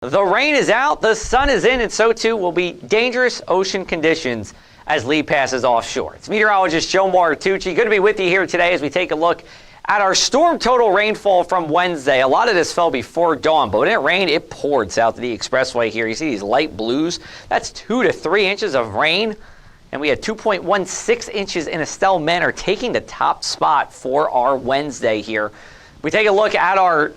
The rain is out, the sun is in, and so too will be dangerous ocean conditions as Lee passes offshore. It's meteorologist Joe Martucci. Good to be with you here today as we take a look at our storm total rainfall from Wednesday. A lot of this fell before dawn, but when it rained, it poured south of the expressway here. You see these light blues? That's 2 to 3 inches of rain. And we had 2.16 inches in Estelle Manor, taking the top spot for our Wednesday here. We take a look at our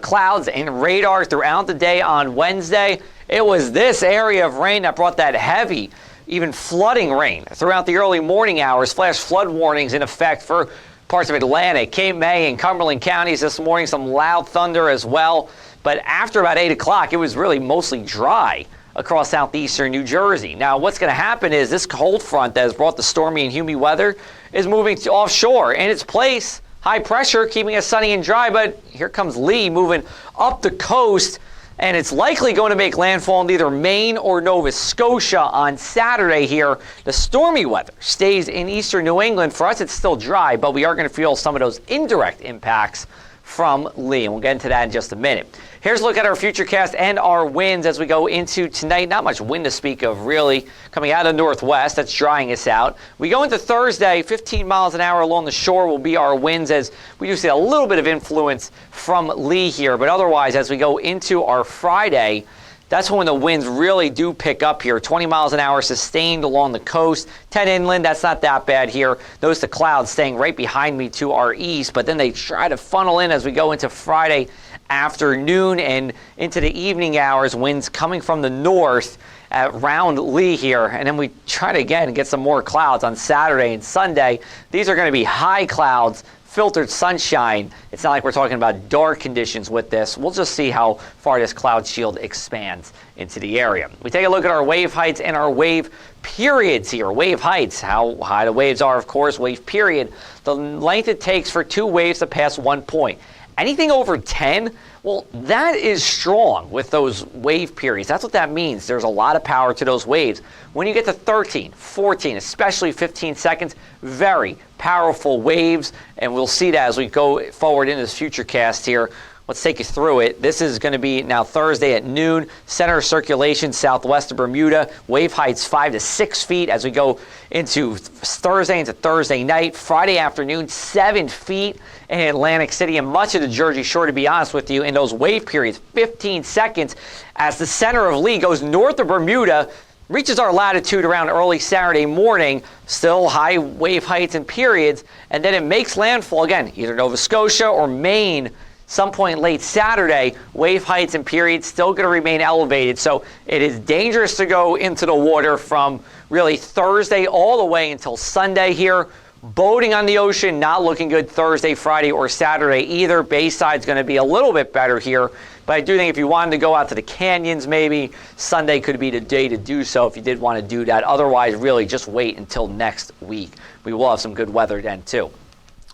clouds and radar throughout the day on Wednesday. It was this area of rain that brought that heavy, even flooding rain throughout the early morning hours. Flash flood warnings in effect for parts of Atlantic, Cape May, and Cumberland counties this morning. Some loud thunder as well. But after about 8 o'clock, it was really mostly dry across southeastern New Jersey. Now, what's going to happen is this cold front that has brought the stormy and humid weather is moving to offshore. In its place, high pressure, keeping us sunny and dry, but here comes Lee moving up the coast, and it's likely going to make landfall in either Maine or Nova Scotia on Saturday here. The stormy weather stays in eastern New England. For us, it's still dry, but we are going to feel some of those indirect impacts from Lee, and we'll get into that in just a minute. Here's a look at our futurecast and our winds as we go into tonight. Not much wind to speak of, really, coming out of the northwest. That's drying us out. We go into Thursday, 15 miles an hour along the shore will be our winds, as we do see a little bit of influence from Lee here. But otherwise, as we go into our Friday, that's when the winds really do pick up here. 20 miles an hour sustained along the coast. 10 inland, that's not that bad here. Notice the clouds staying right behind me to our east, but then they try to funnel in as we go into Friday afternoon and into the evening hours. Winds coming from the north around Lee here. And then we try to, again, get some more clouds on Saturday and Sunday. These are going to be high clouds, filtered sunshine. It's not like we're talking about dark conditions with this. We'll just see how far this cloud shield expands into the area. We take a look at our wave heights and our wave periods here. Wave heights, how high the waves are, of course. Wave period, the length it takes for 2 waves to pass 1 point. Anything over 10, well, that is strong with those wave periods. That's what that means. There's a lot of power to those waves. When you get to 13, 14, especially 15 seconds, very powerful waves, and we'll see that as we go forward in this futurecast here. Let's take you through it. This is going to be now Thursday at noon. Center of circulation southwest of Bermuda. Wave heights 5 to 6 feet as we go into Thursday into Thursday night. Friday afternoon, 7 feet in Atlantic City and much of the Jersey Shore, to be honest with you. In those wave periods, 15 seconds as the center of Lee goes north of Bermuda, reaches our latitude around early Saturday morning, still high wave heights and periods, and then it makes landfall again, either Nova Scotia or Maine, some point late Saturday. Wave heights and periods still going to remain elevated, so it is dangerous to go into the water from really Thursday all the way until Sunday here. Boating on the ocean, not looking good Thursday, Friday, or Saturday either. Bayside's going to be a little bit better here, but I do think if you wanted to go out to the canyons, maybe Sunday could be the day to do so if you did want to do that. Otherwise, really just wait until next week. We will have some good weather then too.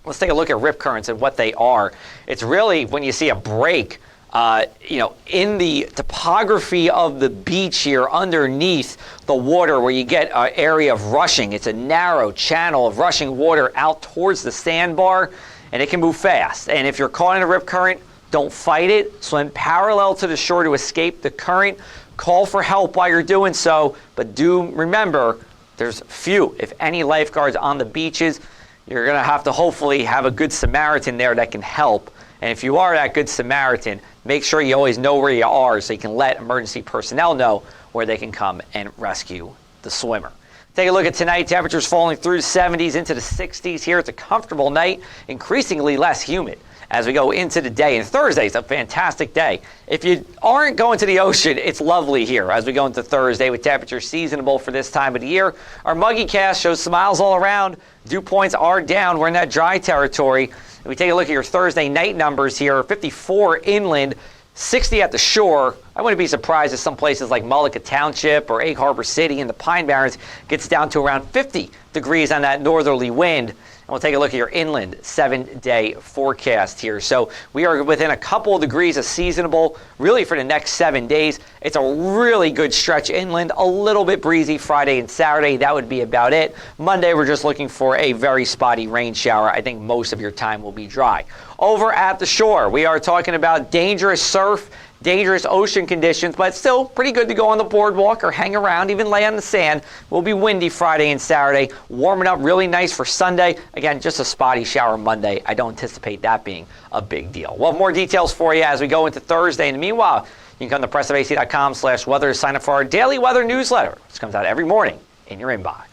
Let's take a look at rip currents and what they are. It's really when you see a break, in the topography of the beach here underneath the water where you get an area of rushing. It's a narrow channel of rushing water out towards the sandbar, and it can move fast. And if you're caught in a rip current, don't fight it. Swim parallel to the shore to escape the current. Call for help while you're doing so, but do remember there's few, if any, lifeguards on the beaches. You're going to have to hopefully have a good Samaritan there that can help. And if you are that good Samaritan, make sure you always know where you are so you can let emergency personnel know where they can come and rescue the swimmer. Take a look at tonight. Temperatures falling through the 70s into the 60s here. It's a comfortable night, increasingly less humid as we go into the day. And Thursday is a fantastic day. If you aren't going to the ocean, it's lovely here as we go into Thursday with temperatures seasonable for this time of the year. Our muggy cast shows smiles all around. Dew points are down. We're in that dry territory. If we take a look at your Thursday night numbers here, 54 inland, 60 at the shore. I wouldn't be surprised if some places like Mullica Township or Egg Harbor City in the Pine Barrens gets down to around 50 degrees on that northerly wind. And we'll take a look at your inland 7-day forecast here. So we are within a couple of degrees of seasonable really for the next 7 days. It's a really good stretch inland, a little bit breezy Friday and Saturday. That would be about it. Monday, we're just looking for a very spotty rain shower. I think most of your time will be dry. Over at the shore, we are talking about dangerous surf, dangerous ocean conditions, but still pretty good to go on the boardwalk or hang around, even lay on the sand. Will be windy Friday and Saturday, warming up really nice for Sunday. Again, just a spotty shower Monday. I don't anticipate that being a big deal. We'll have more details for you as we go into Thursday. And meanwhile, you can come to pressofac.com/weather to sign up for our daily weather newsletter, which comes out every morning in your inbox.